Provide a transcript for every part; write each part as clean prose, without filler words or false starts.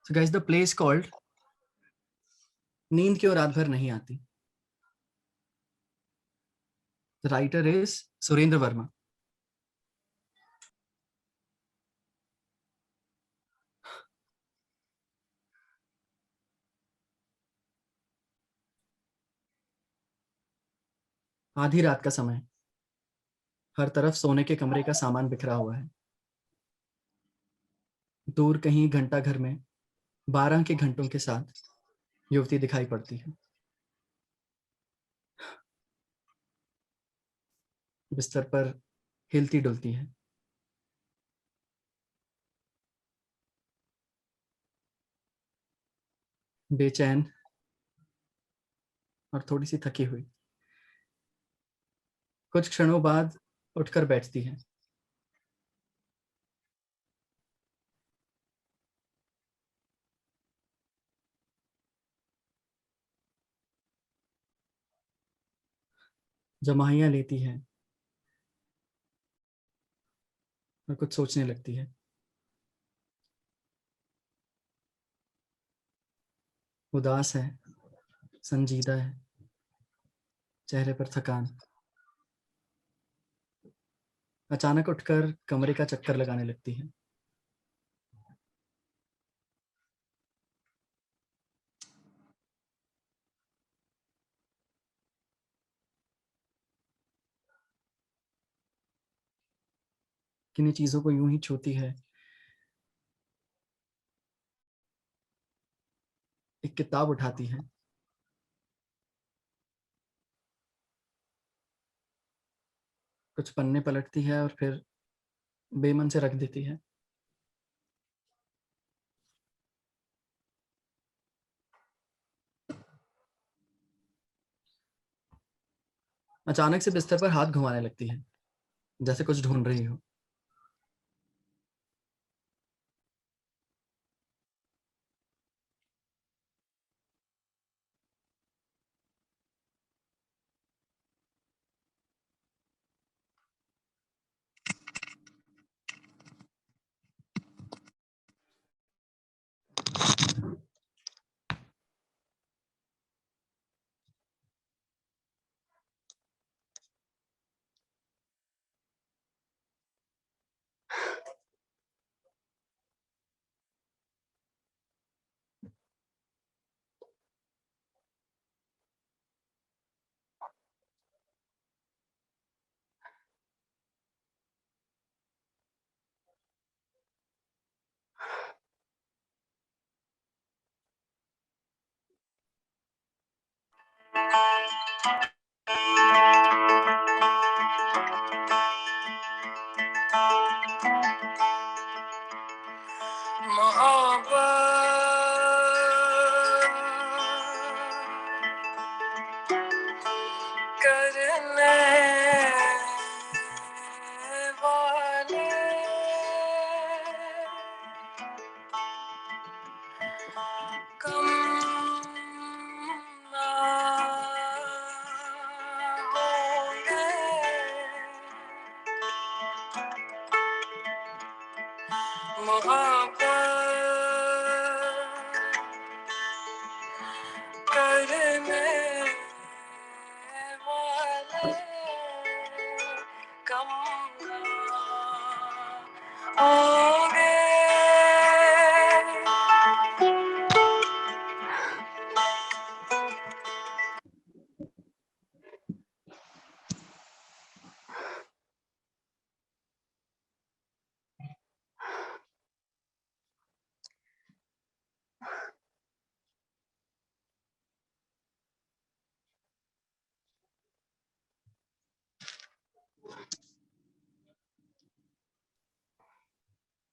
So guys, the play is called नींद क्यों रात भर नहीं आती. The writer is Surendra Verma. आधी रात का समय, हर तरफ सोने के कमरे का सामान बिखरा हुआ है. दूर कहीं घंटा घर में 12 के घंटों के साथ युवती दिखाई पड़ती है. बिस्तर पर हिलती डुलती है. बेचैन और थोड़ी सी थकी हुई. कुछ क्षणों बाद उठकर बैठती है. जमाहियां लेती है और कुछ सोचने लगती है. उदास है, संजीदा है, चेहरे पर थकान. अचानक उठकर कमरे का चक्कर लगाने लगती है. किन्हीं चीजों को यूं ही छूती है. एक किताब उठाती है. कुछ पन्ने पलटती है और फिर बेमन से रख देती है. अचानक से बिस्तर पर हाथ घुमाने लगती है, जैसे कुछ ढूंढ रही हो.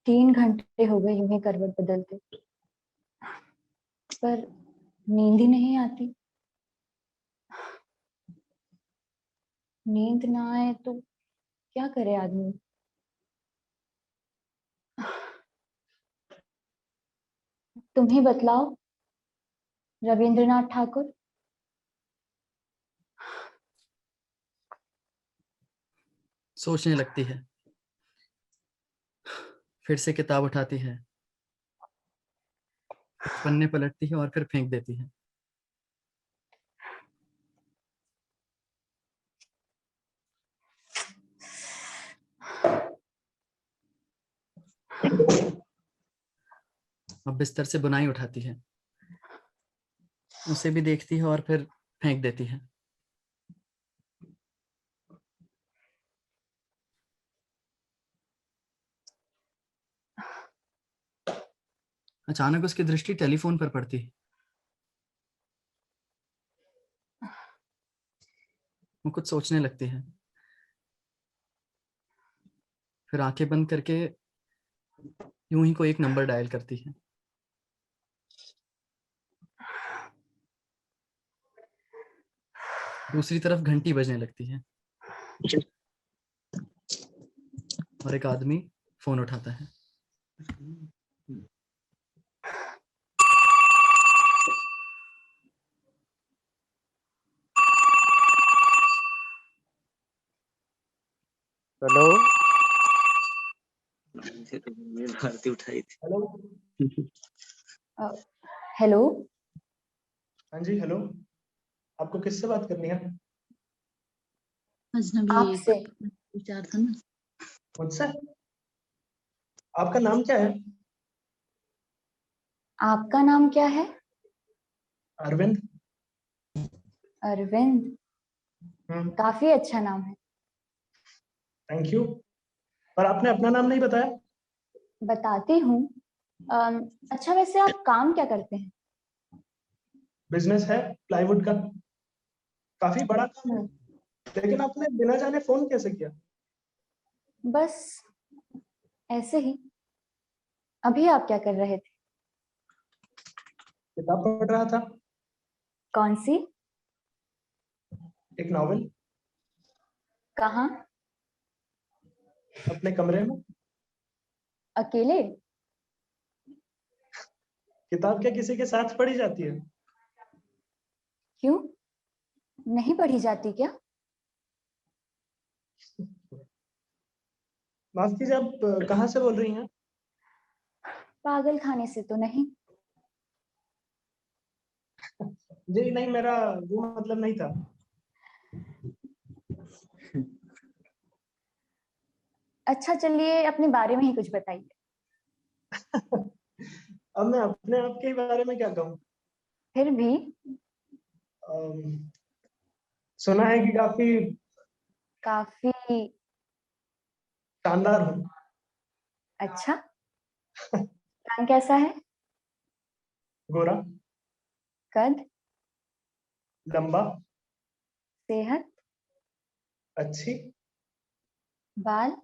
तीन घंटे हो गए यूं ही करवट बदलते, पर नींद ही नहीं आती. नींद ना आए तो क्या करे आदमी. तुम ही बतलाओ रविंद्रनाथ ठाकुर. सोचने लगती है. फिर से किताब उठाती है. पन्ने पलटती है और फिर फेंक देती है। अब बिस्तर से बुनाई उठाती है, उसे भी देखती है और फिर फेंक देती है। अचानक उसकी दृष्टि टेलीफोन पर पड़ती है। वो कुछ सोचने लगती है, फिर आंखें बंद करके यूं ही कोई एक नंबर डायल करती है। दूसरी तरफ घंटी बजने लगती है और एक आदमी फोन उठाता है। हेलो। भारती उठाई थी। हेलो। हेलो। हाँ जी, हेलो। आपको किससे बात करनी है? अजनबी आपसे। विचार था ना। मुझसे? आपका नाम क्या है? आपका नाम क्या है? अरविंद। अरविंद। काफी अच्छा नाम है। Thank you. पर आपने अपना नाम नहीं बताया। बताती हूँ। अच्छा, वैसे आप काम क्या करते हैं? बिजनेस है प्लाईवुड का, काफी बड़ा काम है। लेकिन आपने बिना जाने फोन कैसे किया? बस ऐसे ही। अभी आप क्या कर रहे थे? किताब पढ़ रहा था, कौन सी? एक नॉवेल, कहाँ? अपने कमरे में। अकेले? किताब क्या किसी के साथ पढ़ी जाती है? क्यों, नहीं पढ़ी जाती क्या? माफ कीजिए, आप कहाँ से बोल रही हैं? पागल खाने से तो नहीं? जी नहीं, मेरा वो मतलब नहीं था। अच्छा, चलिए अपने बारे में ही कुछ बताइए। अब मैं अपने आप के बारे में क्या कहूँ? फिर भी। सुना है कि काफी काफी? शानदार हूँ। अच्छा। रंग कैसा है? गोरा, कद? लंबा, सेहत? अच्छी, बाल?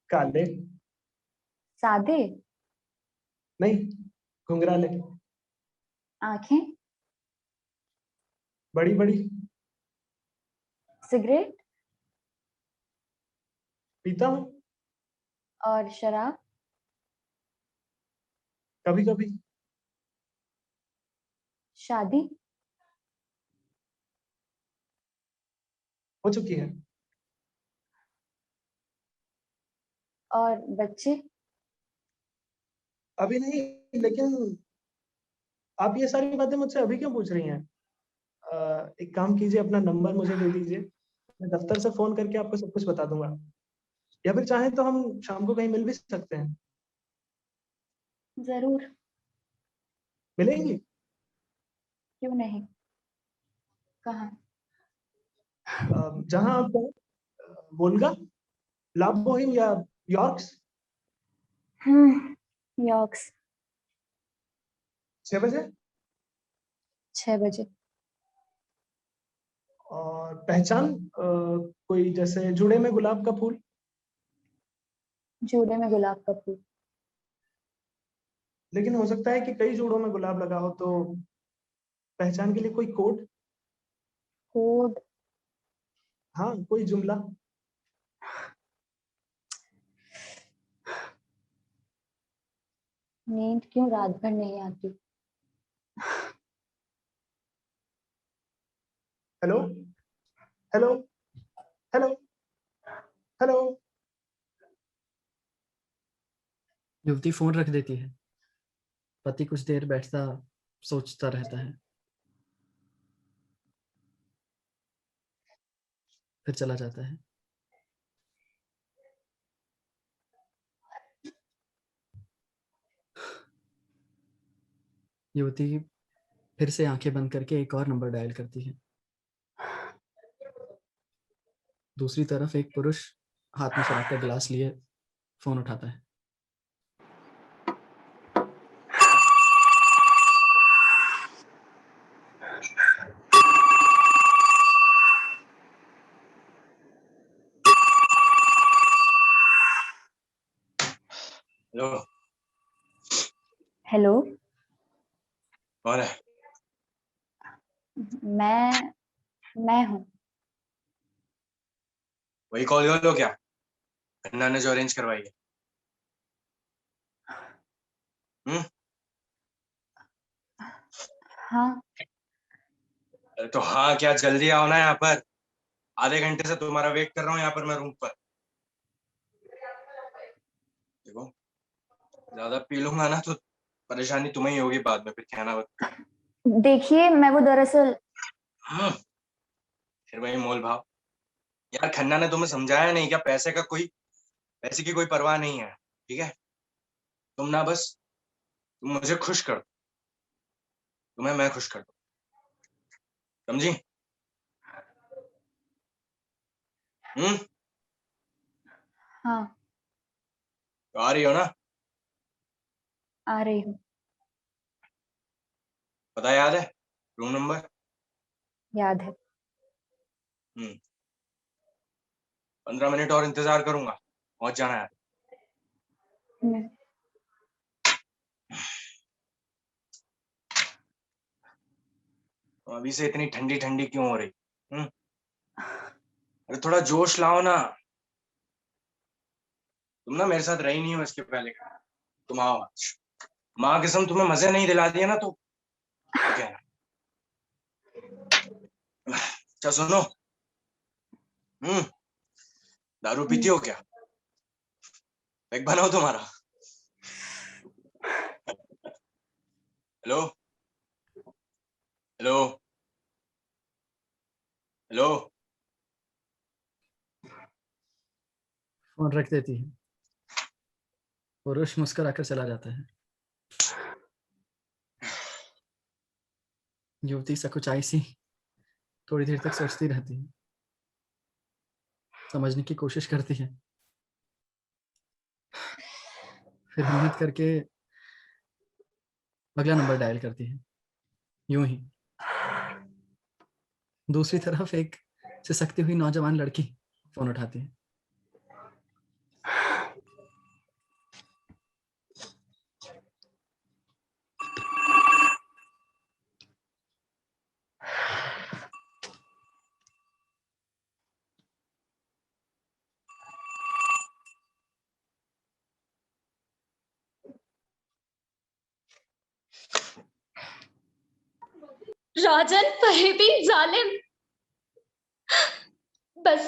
काले, सादे? नहीं घुंघराले, आंखें? बड़ी बड़ी, सिगरेट? पीता हूँ और शराब? कभी कभी। शादी? हो चुकी है। और बच्चे? अभी नहीं, लेकिन आप ये सारी बातें मुझसे अभी क्यों पूछ रही हैं? एक काम कीजिए, अपना नंबर मुझे दे दीजिए, मैं दफ्तर से फोन करके आपको सब कुछ बता दूंगा। या फिर चाहें तो हम शाम को कहीं मिल भी सकते हैं। जरूर। मिलेंगी? क्यों नहीं? कहाँ? जहां आप कहें। वोल्गा, लाबोहिम या यॉर्क्स। यॉर्क्स। 6 बजे। 6 बजे। और पहचान कोई जैसे जुड़े में गुलाब का फूल। जूड़े में गुलाब का फूल? लेकिन हो सकता है कि कई जोड़ों में गुलाब लगा हो, तो पहचान के लिए कोई कोड। कोड? हाँ, कोई जुमला। नींद क्यों रात भर नहीं आती? Hello, hello, hello, hello. युवती फोन रख देती है, पति कुछ देर बैठता सोचता रहता है, फिर चला जाता है। युवती फिर से आंखें बंद करके एक और नंबर डायल करती है। दूसरी तरफ एक पुरुष हाथ में शराब का गिलास लिए फोन उठाता है। हेलो, हेलो, कौन है? मैं हूँ। वही कॉल कर लो क्या? खन्ना ने जो अरेंज करवाई है। हाँ, अरे तो हाँ क्या, जल्दी आओ ना यहाँ पर। आधे घंटे से तुम्हारा वेट कर रहा हूँ यहाँ पर मैं रूम पर। देखो, ज्यादा पी लूंगा ना तो परेशानी तुम्हें ही होगी बाद में, फिर कहना मत। देखिए मैं वो दरअसल फिर वही मोल भाव। यार खन्ना ने तुम्हें समझाया नहीं क्या? पैसे की कोई परवाह नहीं है, ठीक है? तुम ना बस, तुम मुझे खुश कर दो, तुम्हें मैं खुश कर दूं, समझी? हाँ, तो आ रही हो ना? आ रही हूँ। पता याद है? Room number? याद है। 15 मिनट और इंतजार करूंगा, पहुंच जाना है। हम्म, तो अभी से इतनी ठंडी ठंडी क्यों हो रही? अरे थोड़ा जोश लाओ ना। तुम ना मेरे साथ रही नहीं हो इसके पहले। तुम आओ आज। माँ कसम तुम्हें मजे नहीं दिला दिया ना तो कहना। अच्छा सुनो, दारू पीती हो क्या? पैक बनाओ तुम्हारा। Hello, hello, hello. फोन रख देती है। पुरुष मुस्कुराकर चला जाता है। युवती सकुचाई सी थोड़ी देर तक सोचती रहती है, समझने की कोशिश करती है, फिर हिम्मत करके अगला नंबर डायल करती है। यूं ही दूसरी तरफ एक सिसकती हुई नौजवान लड़की फोन उठाती है। राजन, फरेबी, जालिम। बस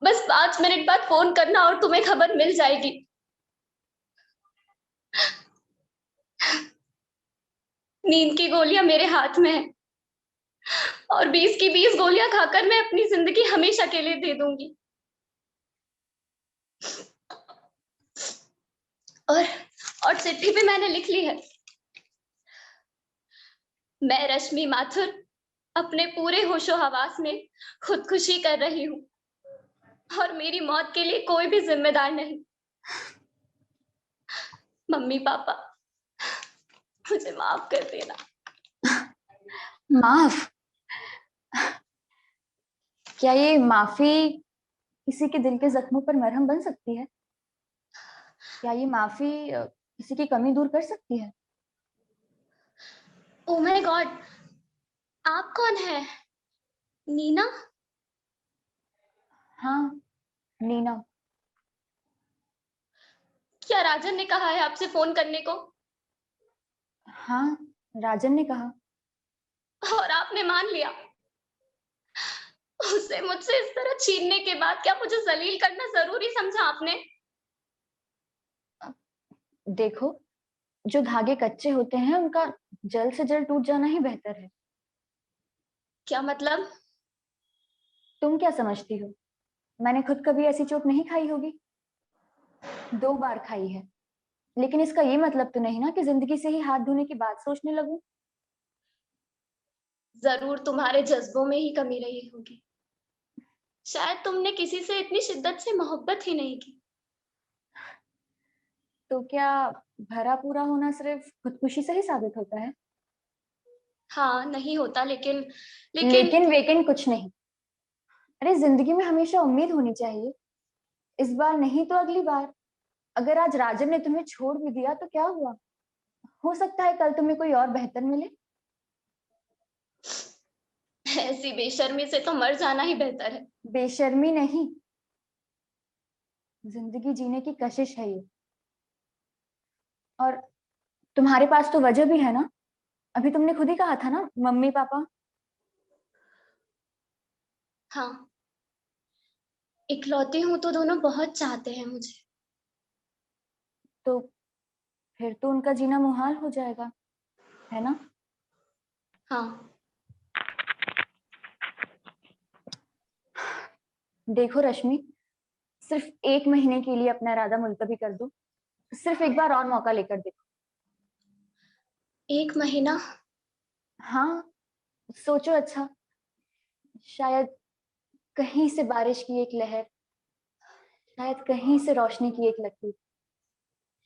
बस 5 मिनट बाद फोन करना और तुम्हें खबर मिल जाएगी। नींद की गोलियां मेरे हाथ में है और 20 की 20 गोलियां खाकर मैं अपनी जिंदगी हमेशा के लिए दे दूंगी। और और चिट्ठी भी मैंने लिख ली है। मैं रश्मि माथुर अपने पूरे होशो हवास में खुदकुशी कर रही हूँ और मेरी मौत के लिए कोई भी जिम्मेदार नहीं। मम्मी पापा, मुझे माफ कर देना। माफ? क्या ये माफी किसी के दिल के जख्मों पर मरहम बन सकती है? क्या ये माफी किसी की कमी दूर कर सकती है? ओ माय गॉड, आप कौन है? नीना? हाँ, नीना। क्या राजन ने कहा है आपसे फोन करने को? हाँ, राजन ने कहा। और आपने मान लिया? उसे मुझसे इस तरह छीनने के बाद क्या मुझे जलील करना जरूरी समझा आपने? देखो, जो धागे कच्चे होते हैं उनका जल्द से जल्द टूट जाना ही बेहतर है। क्या मतलब? तुम क्या समझती हो, मैंने खुद कभी ऐसी चोट नहीं खाई होगी? 2 बार खाई है, लेकिन इसका ये मतलब तो नहीं ना कि जिंदगी से ही हाथ धोने की बात सोचने लगूं। जरूर तुम्हारे जज्बों में ही कमी रही होगी। शायद तुमने किसी से इतनी शिद्दत से मोहब्बत ही नहीं की। तो क्या भरा पूरा होना सिर्फ खुदकुशी से ही साबित होता है? हाँ, नहीं होता, लेकिन लेकिन लेकिन वेकिन कुछ नहीं। अरे जिंदगी में हमेशा उम्मीद होनी चाहिए। इस बार नहीं तो अगली बार। अगर आज राजन ने तुम्हें छोड़ भी दिया तो क्या हुआ, हो सकता है कल तुम्हें कोई और बेहतर मिले। ऐसी बेशर्मी से तो मर जाना ही बेहतर है। बेशर्मी नहीं, जिंदगी जीने की कशिश है ये। और तुम्हारे पास तो वजह भी है ना, अभी तुमने खुद ही कहा था ना, मम्मी पापा। हाँ, इकलौती हूं तो दोनों बहुत चाहते हैं मुझे। तो फिर तो उनका जीना मुहाल हो जाएगा, है ना? हाँ, देखो रश्मि, सिर्फ 1 महीने के लिए अपना इरादा मुलतवी कर दो। सिर्फ एक बार और मौका लेकर देखो। 1 महीना? हाँ, सोचो अच्छा। शायद कहीं से बारिश की एक लहर, शायद कहीं से रोशनी की एक लकीर,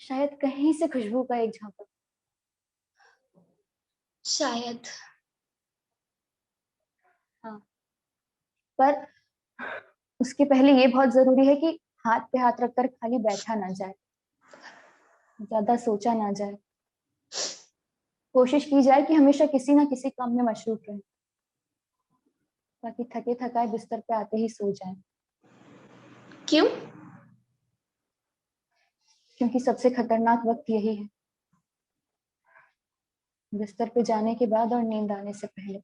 शायद कहीं से खुशबू का एक झापक। शायद। हाँ, पर उसके पहले ये बहुत जरूरी है कि हाथ पे हाथ रखकर खाली बैठा ना जाए, ज्यादा सोचा ना जाए। कोशिश की जाए कि हमेशा किसी ना किसी काम में मशरूफ रहे, ताकि थके थकाए बिस्तर पे आते ही सो जाएं। क्यों? क्योंकि सबसे खतरनाक वक्त यही है, बिस्तर पे जाने के बाद और नींद आने से पहले।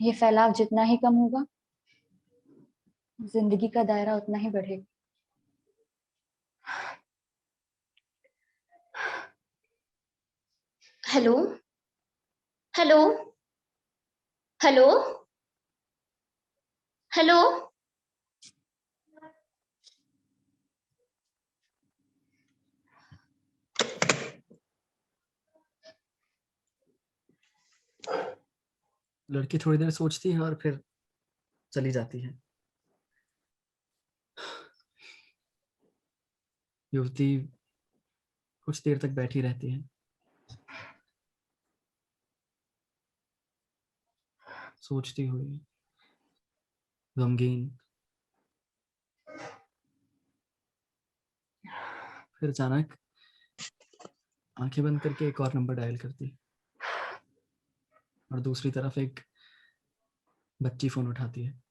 ये फैलाव जितना ही कम होगा, जिंदगी का दायरा उतना ही बढ़ेगा। Hello, hello, hello, hello. लड़की थोड़ी देर सोचती है और फिर चली जाती है। युवती कुछ देर तक बैठी रहती है, सोचती हुई, गमगीन। फिर अचानक आंखें बंद करके एक और नंबर डायल करती और दूसरी तरफ एक बच्ची फोन उठाती है।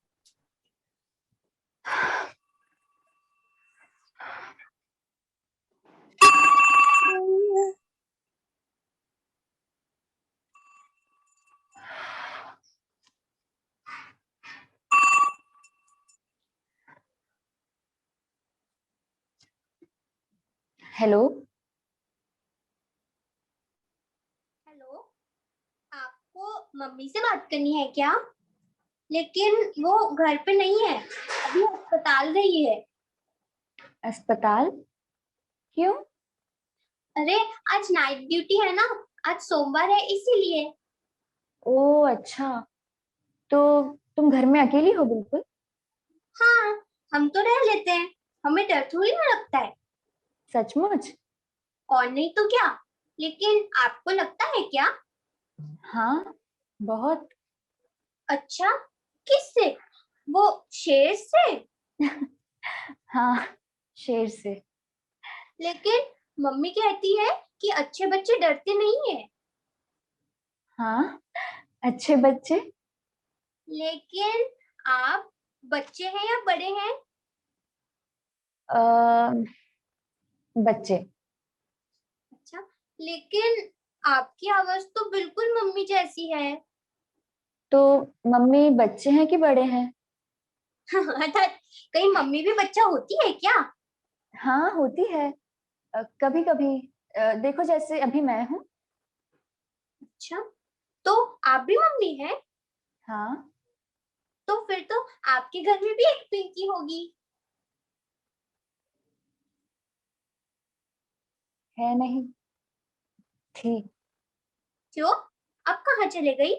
हेलो। हेलो, आपको मम्मी से बात करनी है क्या? लेकिन वो घर पे नहीं है, अभी अस्पताल गई है। अस्पताल? क्यों? अरे आज नाइट ड्यूटी है ना, आज सोमवार है इसीलिए। ओ अच्छा, तो तुम घर में अकेली हो बिल्कुल? हाँ, हम तो रह लेते हैं, हमें डर थोड़ी ना लगता है। सचमुच? और नहीं तो क्या, लेकिन आपको लगता है क्या? हाँ, बहुत। अच्छा, किससे? वो शेर से? हाँ, शेर से। लेकिन मम्मी कहती है कि अच्छे बच्चे डरते नहीं है। हाँ, अच्छे बच्चे। लेकिन आप बच्चे हैं या बड़े हैं? अ, बच्चे। अच्छा, लेकिन आपकी आवाज तो बिल्कुल मम्मी जैसी है। तो मम्मी बच्चे हैं कि बड़े हैं? अर्थात कहीं मम्मी भी बच्चा होती है क्या? हाँ, होती है। कभी कभी देखो जैसे अभी मैं हूँ। अच्छा, तो आप भी मम्मी हैं? हाँ। तो फिर तो आपके घर में भी एक पिंकी होगी। है नहीं, थी। क्यों? अब कहाँ चले गई?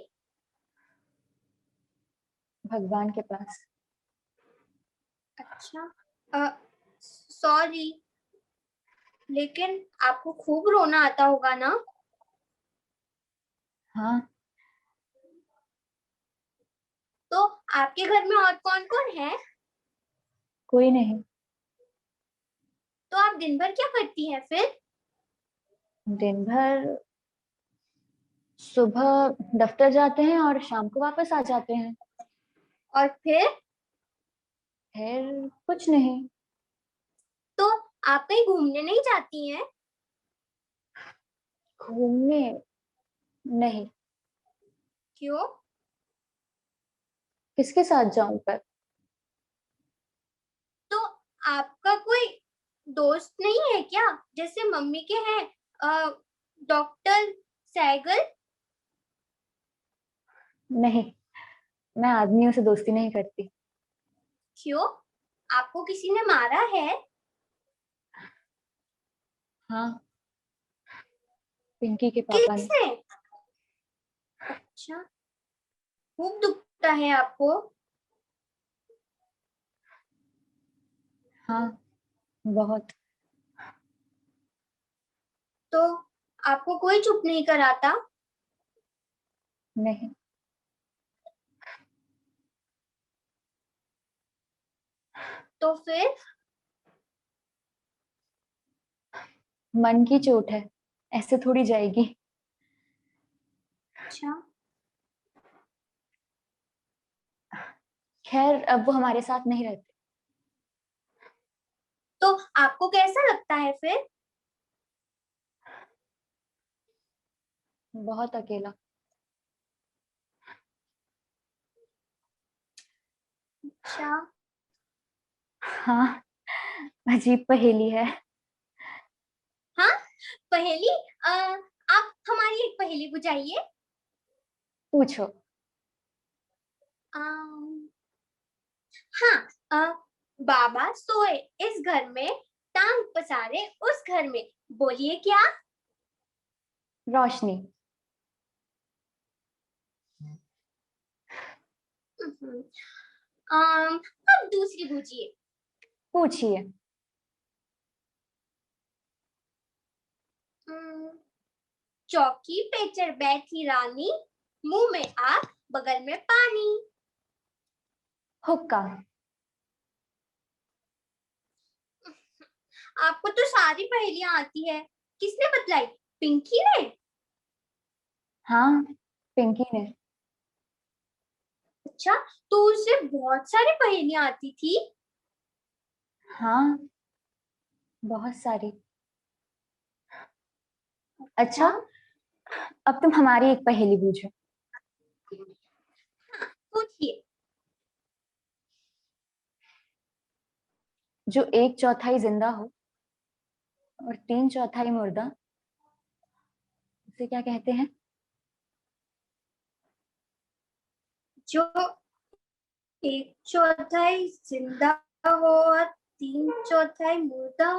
भगवान के पास। अच्छा, सॉरी, लेकिन आपको खूब रोना आता होगा ना? हाँ। तो आपके घर में और कौन कौन है? कोई नहीं। तो आप दिन भर क्या करती हैं फिर? दिन भर सुबह दफ्तर जाते हैं और शाम को वापस आ जाते हैं। और फिर कुछ नहीं। तो आप कहीं घूमने नहीं जाती हैं? घूमने नहीं। क्यों? किसके साथ जाऊं पर? तो आपका कोई दोस्त नहीं है क्या, जैसे मम्मी के हैं डॉक्टर सैगल? नहीं, मैं आदमियों से दोस्ती नहीं करती। क्यों? आपको किसी ने मारा है? हाँ, पिंकी के पापा ने। किसने? अच्छा, खूब दुखता है आपको? हाँ, बहुत। तो आपको कोई चुप नहीं कराता? नहीं। तो फिर मन की चोट है, ऐसे थोड़ी जाएगी। अच्छा, खैर अब वो हमारे साथ नहीं रहते। तो आपको कैसा लगता है फिर? बहुत अकेला। अच्छा, हाँ, अजीब पहेली है। हाँ, पहेली। आप हमारी एक पहेली बुझाइए। पूछो। अम, हाँ, बाबा सोए इस घर में, टांग पसारे उस घर में, बोलिए क्या? रोशनी। हम्म, अब दूसरी पूछिए। पूछिए। चौकी पे चढ़ बैठी रानी, मुंह में आग बगल में पानी। हुक्का। आपको तो सारी पहेलियां आती है, किसने बतलाई? पिंकी ने? हाँ, पिंकी ने। अच्छा, तो उसे बहुत सारी पहेलियां आती थी? हाँ, बहुत सारी। अच्छा, अब तुम हमारी एक पहेली पूछो। पूछिए। जो 1/4 जिंदा हो और 3/4 मुर्दा, उसे क्या कहते हैं? जो 1/4 जिंदा हो और 3/4 मुर्दा।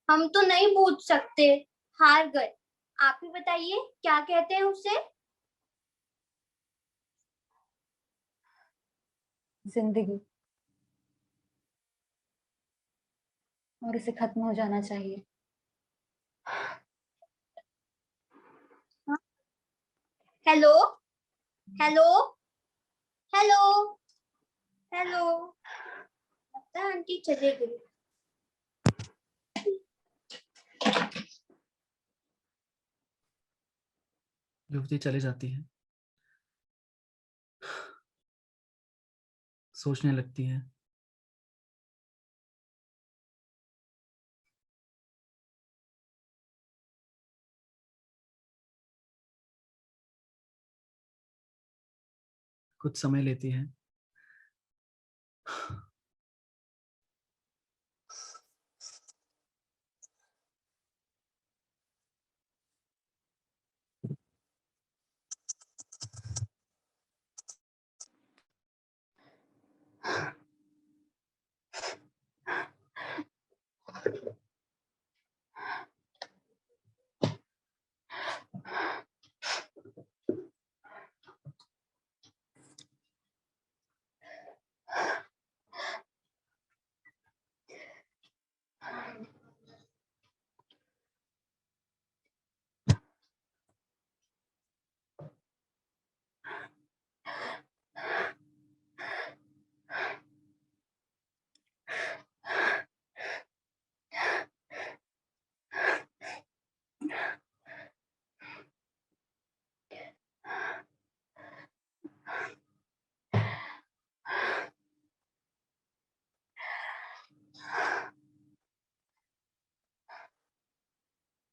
हम तो नहीं पूछ सकते, हार गए। आप ही बताइए, क्या कहते हैं उसे? जिंदगी। और इसे खत्म हो जाना चाहिए। Hello, hello, hello, hello. लगता है आंटी चले गई। युवती चली जाती है, सोचने लगती है। कुछ समय लेती है।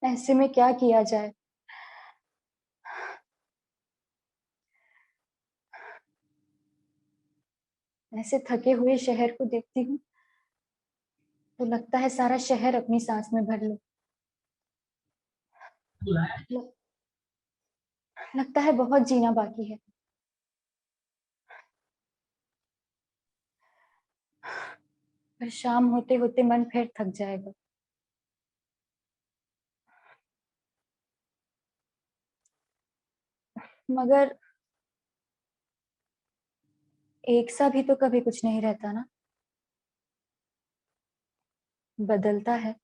ऐसे में क्या किया जाए? ऐसे थके हुए शहर को देखती हूँ तो लगता है सारा शहर अपनी सांस में भर लूं। ल- लगता है बहुत जीना बाकी है। पर शाम होते होते मन फिर थक जाएगा। मगर एक सा भी तो कभी कुछ नहीं रहता ना। बदलता है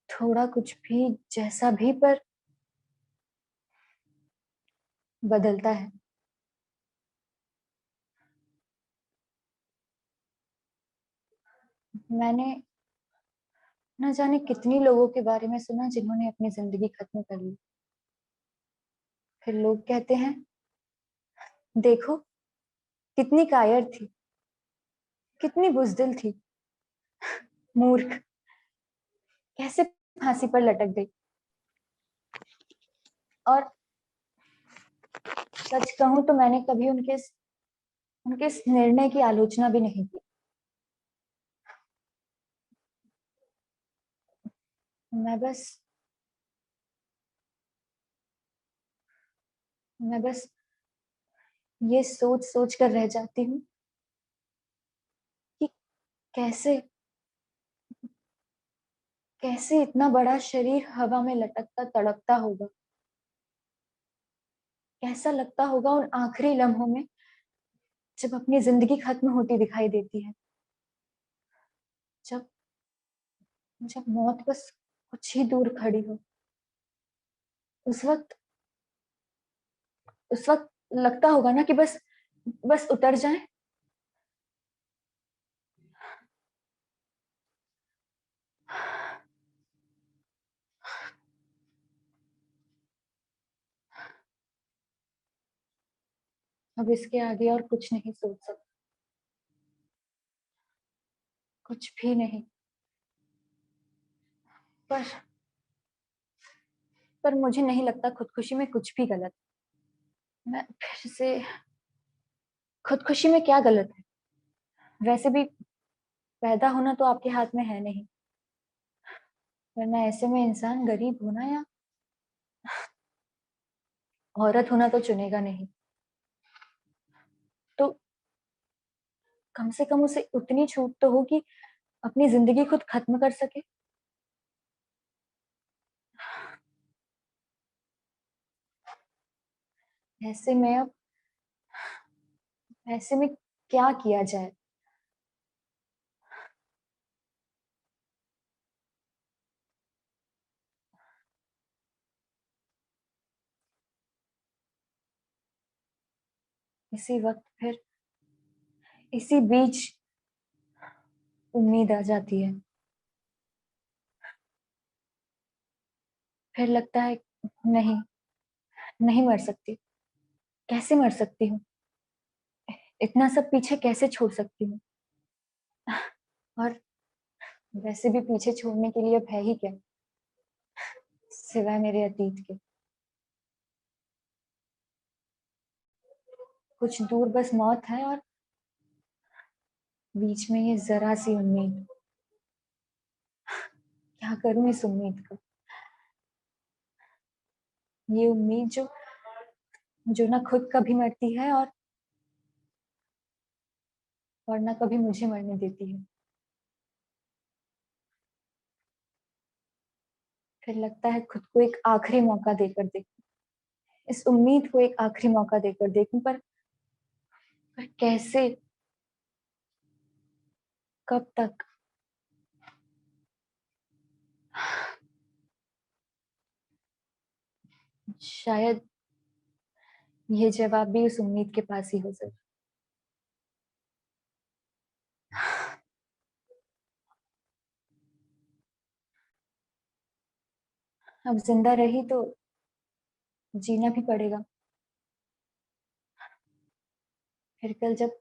थोड़ा कुछ भी, जैसा भी, पर बदलता है। मैंने न जाने कितनी लोगों के बारे में सुना जिन्होंने अपनी जिंदगी खत्म कर ली। फिर लोग कहते हैं, देखो कितनी कायर थी, कितनी बुजदिल थी, मूर्ख, कैसे फांसी पर लटक गई। और सच कहूं तो मैंने कभी उनके इस निर्णय की आलोचना भी नहीं की। मैं बस मैं बस ये सोच सोच कर रह जाती हूँ कि कैसे कैसे इतना बड़ा शरीर हवा में लटकता तड़पता होगा। कैसा लगता होगा उन आखिरी लम्हों में जब अपनी जिंदगी खत्म होती दिखाई देती है। जब जब मौत बस कुछ ही दूर खड़ी हो। उस वक्त उस वक्त लगता होगा ना कि बस बस उतर जाए। अब इसके आगे और कुछ नहीं सोच सकता, कुछ भी नहीं। पर पर मुझे नहीं लगता खुदकुशी में कुछ भी गलत। मैं फिर से, खुदकुशी में क्या गलत है? वैसे भी पैदा होना तो आपके हाथ में है नहीं, वरना ऐसे में इंसान गरीब होना या औरत होना तो चुनेगा नहीं। तो कम से कम उसे उतनी छूट तो हो कि अपनी जिंदगी खुद खत्म कर सके। ऐसे में अब ऐसे में क्या किया जाए? इसी वक्त फिर इसी बीच उम्मीद आ जाती है। फिर लगता है नहीं, नहीं मर सकती। कैसे मर सकती हूँ? इतना सब पीछे कैसे छोड़ सकती हूँ? और वैसे भी पीछे छोड़ने के लिए अब है ही क्या, सिवाय मेरे अतीत के। कुछ दूर बस मौत है और बीच में ये जरा सी उम्मीद। क्या करूं इस उम्मीद का? ये उम्मीद जो जो ना खुद कभी मरती है और ना कभी मुझे मरने देती है। फिर लगता है खुद को एक आखिरी मौका देकर देखूं, इस उम्मीद को एक आखिरी मौका देकर देखूं, पर कैसे, कब तक? शायद ये जवाब भी उस उम्मीद के पास ही हो सके। अब जिंदा रही तो जीना भी पड़ेगा। फिर कल जब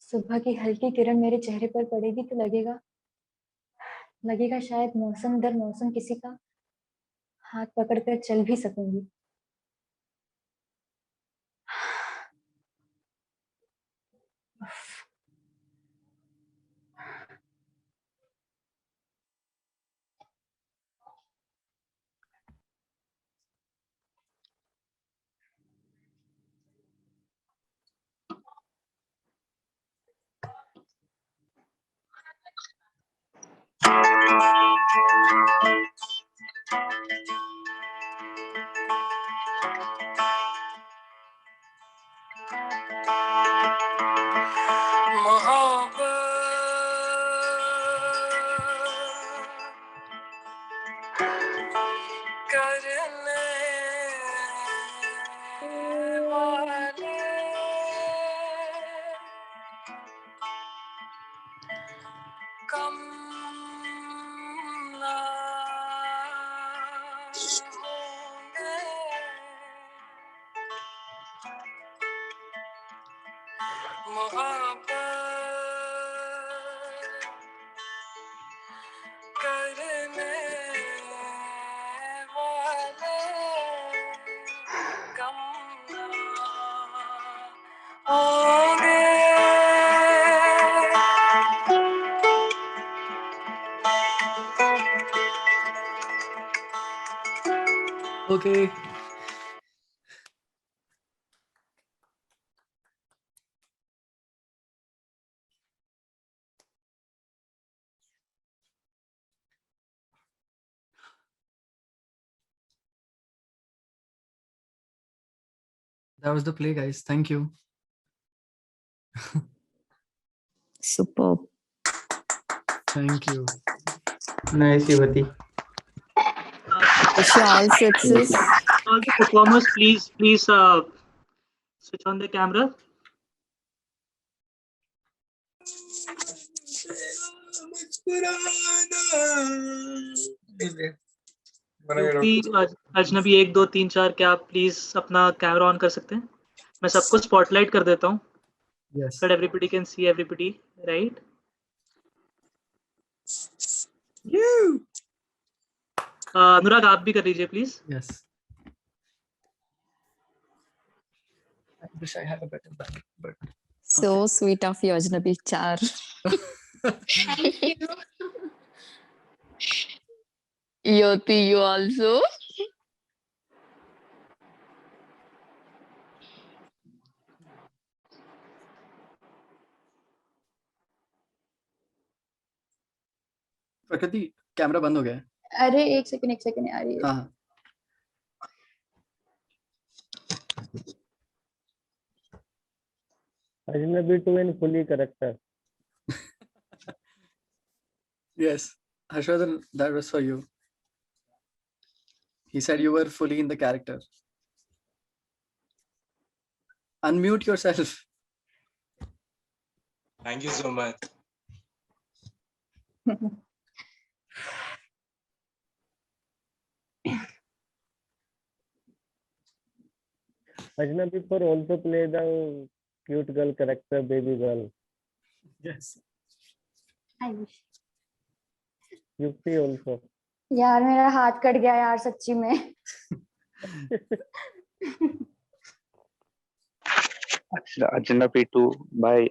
सुबह की हल्की किरण मेरे चेहरे पर पड़ेगी तो लगेगा लगेगा शायद मौसम दर मौसम किसी का हाथ पकड़कर चल भी सकूंगी। Okay. That was the play, guys. Thank you. Superb. Thank you. Nice, Yuvati. Wish you all success. All the performers, please switch on the camera. अजनबी 1 2 3 4 क्या आप प्लीज अपना कैमरा ऑन कर सकते हैं? मैं सबको स्पॉटलाइट कर देता हूँ. Yes. So that everybody can see everybody, right? अनुराग आप भी कर लीजिए please. Yes. I wish I had a better bag, but So sweet of you, Ajnabi Char. Thank you. Yoti, you also. प्रकृति कैमरा बंद हो गया है. अरे एक सेकंड आ रही है. हाँ. Ajnabi 2 in fully character. Yes. Harshvardhan, that was for you. He said you were fully in the character. Unmute yourself. Thank you so much. Ajnabi 4 also play the cute girl character, baby girl. Yes. I wish. Yukti also. यार मेरा हाथ cut गया यार सच्ची में. अच्छा अजनबी 2 भाई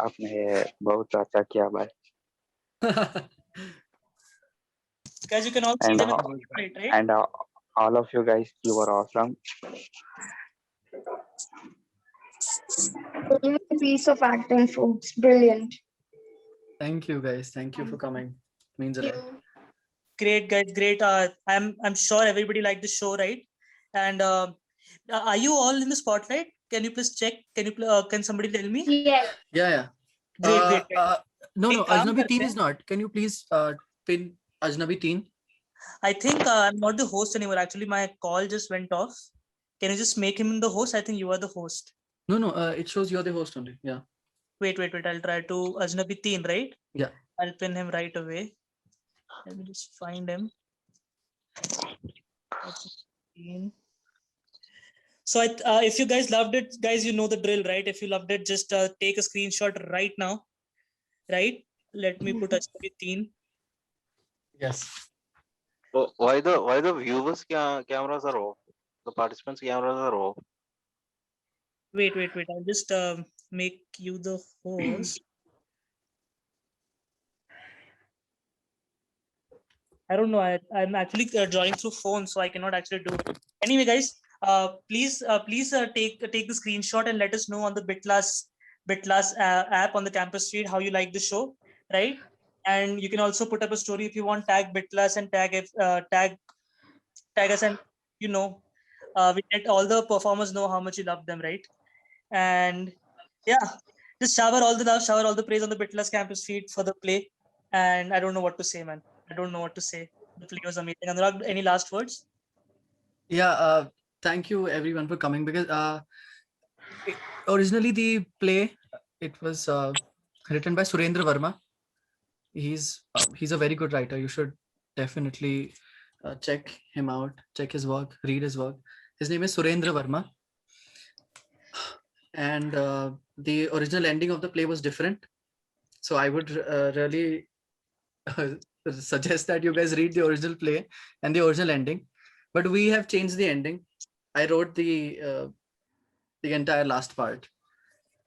आपने बहुत अच्छा किया भाई. Guys, you can all see them right? And all of you guys, you were awesome. Brilliant piece of acting, folks. Brilliant. Thank you, guys. Thank you for coming. Means a lot. Great guys, great. I'm sure everybody liked the show, right? And are you all in the spotlight? Can you please check? Can somebody tell me? Yes. Yeah. Great. No, एक काम Ajnabi करते teen हैं. is not. Can you please pin Ajnabi teen? I think I'm not the host anymore. Actually, my call just went off. Can you just make him the host? I think you are the host. No. It shows you're the host only. Yeah. Wait. I'll try to Ajnabi Teen, right? Yeah. I'll pin him right away. Let me just find him. So if you guys loved it, guys, you know the drill, right? If you loved it, just take a screenshot right now, right? Let me put Ajnabi Teen. Yes. Why the viewers cameras are off? The participants cameras are off. Wait. I'll just make you the host. I don't know. I'm actually joining through phone, so I cannot actually do it. Anyway, guys, please take the screenshot and let us know on the Bitlas app on the campus street how you like the show, right? And you can also put up a story if you want. Tag Bitlas and tag us, and we let all the performers know how much you love them, right? And yeah, just shower all the love, shower all the praise on the Bitlas campus street for the play. And I don't know what to say, man. I don't know what to say. The play was amazing. Anurag, any last words? Yeah, thank you everyone for coming, because originally the play, it was written by Surendra Verma. He's a very good writer. You should definitely check him out, check his work, read his work. His name is Surendra Verma. And the original ending of the play was different. So I would really suggest that you guys read the original play and the original ending. But we have changed the ending. I wrote the entire last part.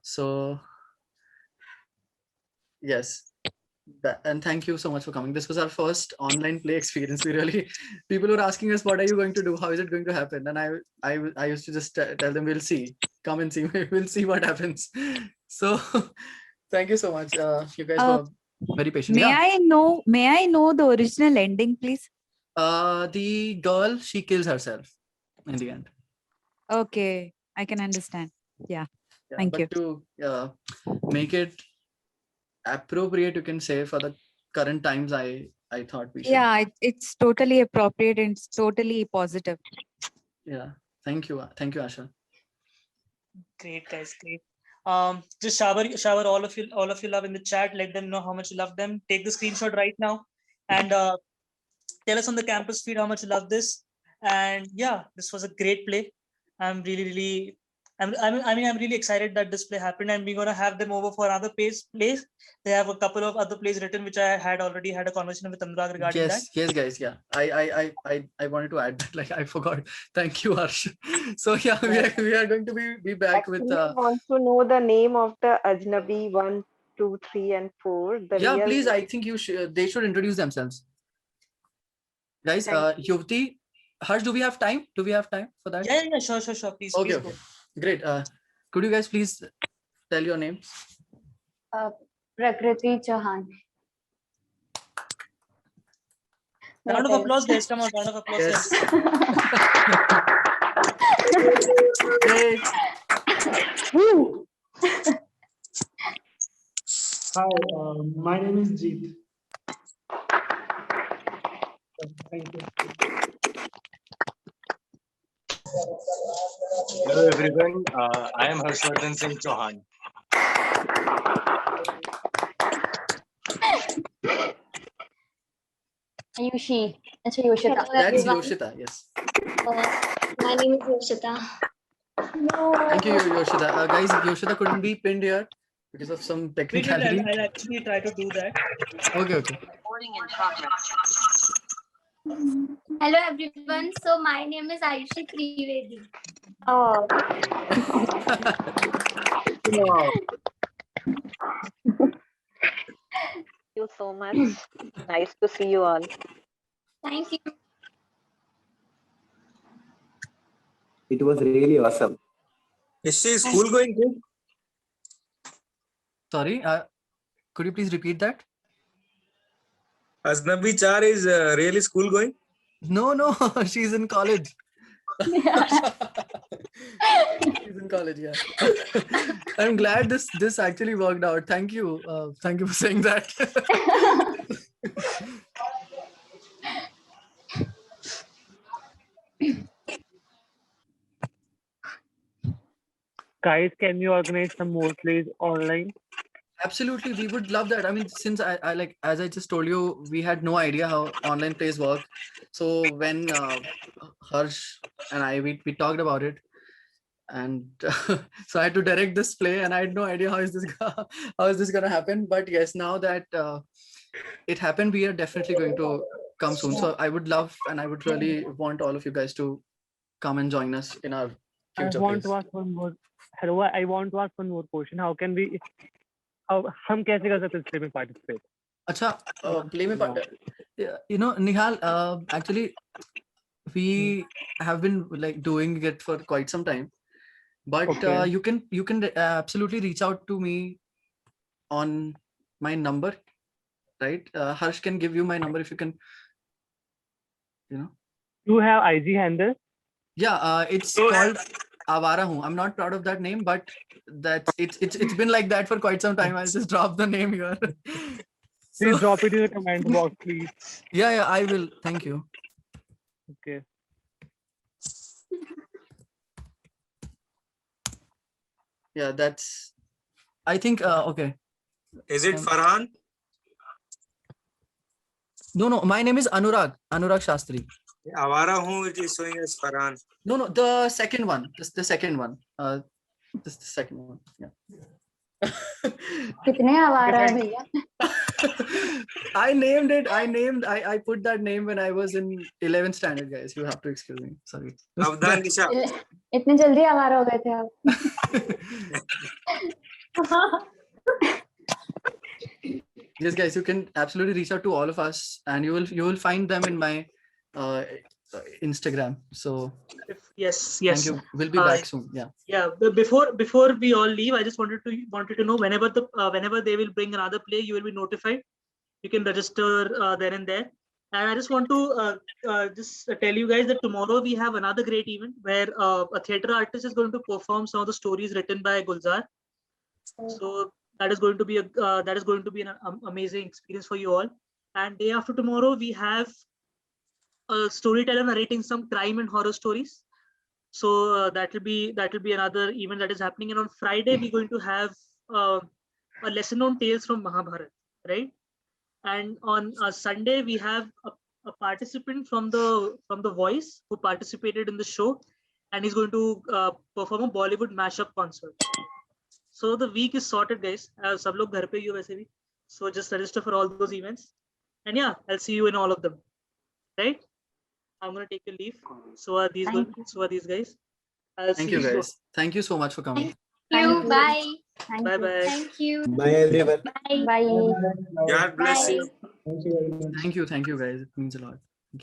So yes. And thank you so much for coming. This was our first online play experience. People were asking us, what are you going to do? How is it going to happen? And I used to just tell them, we'll see. Come and see. We'll see what happens. So thank you so much. You guys were very patient. May I know the original ending, please? The girl, she kills herself in the end. Okay, I can understand. Yeah. Thank you. To make it appropriate, you can say, for the current times, I thought we should. Yeah, it's totally appropriate and it's totally positive. Yeah. Thank you, Asha. Great, guys, great. Just shower all of you love in the chat. Let them know how much you love them. Take the screenshot right now and tell us on the campus feed how much you love this. And yeah, this was a great play. I'm really excited that this play happened, and we're gonna have them over for another plays. They have a couple of other plays written, which I had already had a conversation with Anurag regarding that. Yes, guys. Yeah, I wanted to add that. Like, I forgot. Thank you, Harsh. So yeah, we are going to be back with. I want to know the name of the Ajnabi 1, 2, 3, and 4. Yeah, please. I think they should introduce themselves. Guys, Yuvti, Harsh, do we have time? Do we have time for that? Yeah, sure. Please. Okay. Go. Great. Could you guys please tell your names? Prakriti Chauhan. Round of applause, guys. Come on, round of applause. Yes. Hi, my name is Jeet. Thank you. Hello everyone, I am Harshvardhan Singh Chauhan. Ayushi. Yoshita. That's Yoshita, yes. My name is Yoshita. Thank you, Yoshita. Guys, Yoshita couldn't be pinned here because of some technicality. I'll actually try to do that. Okay. Recording in progress. Hello everyone. So my name is Ayushi Trivedi. Oh. Wow. Thank you so much. Nice to see you all. Thank you. It was really awesome. Is she school going kid? Sorry, could you please repeat that? Ajnabi 4 is really school going? No, she's in college. She's in college, yeah. I'm glad this actually worked out. Thank you for saying that. Guys, can you organize some more plays online? Absolutely, we would love that. I mean, since I like, as I just told you, we had no idea how online plays work. So when Harsh and we talked about it, and so I had to direct this play, and I had no idea how is this gonna happen. But yes, now that it happened, we are definitely going to come soon. So I would love and I would really want all of you guys to come and join us in our I future want plays. to ask one more. Hello, I want to ask one more question. How can we? How हम कैसे कर सकते हैं इस play में participate? Acha, play में yeah, you know, Nihal, actually, we have been like doing it for quite some time, but Okay. you can absolutely reach out to me on my number, right? Harsh can give you my number if you can, you know. You have IG handle? Yeah, it's called Avara Hoon. I'm not proud of that name, but it's been like that for quite some time. I'll just drop the name here. Please drop it in the comment box, please. Yeah, I will. Thank you. Okay. Yeah, that's. I think. Okay. Is it Farhan? No. My name is Anurag Shastri. Avara Hoon, it is showing as Farhan. No, the second one. Just the second one. Just the second one. Yeah. कितने आवारा है भैया? I put that name when I was in 11th standard, guys. You have to excuse me. Sorry. Avdhan Nisha. इतने जल्दी आवारा हो गए थे आप? Yes, guys, you can absolutely reach out to all of us, and you will find them in my Instagram. So Yes. thank you. We'll be back soon. Yeah. Yeah. But before we all leave, I just wanted to know whenever they will bring another play, you will be notified. You can register there and there. And I just want to just tell you guys that tomorrow we have another great event where a theater artist is going to perform some of the stories written by Gulzar. So that is going to be an amazing experience for you all. And day after tomorrow, we have a storyteller narrating some crime and horror stories. So that will be another event that is happening. And on Friday, we're going to have a lesson on tales from Mahabharata, right? And on Sunday, we have a participant from the Voice who participated in the show, and he's going to perform a Bollywood mashup concert. So the week is sorted, guys. सब लोग घर पे ही हो वैसे भी. So just register for all those events, and yeah, I'll see you in all of them, right? I'm gonna take a leave. So are these good? So are these guys? Thank you, guys. Thank you so much for coming. Thank you. Bye. Bye bye. Thank you. Bye everyone. Bye. Bye. God bless you. Thank you very much. Thank you, guys. It means a lot.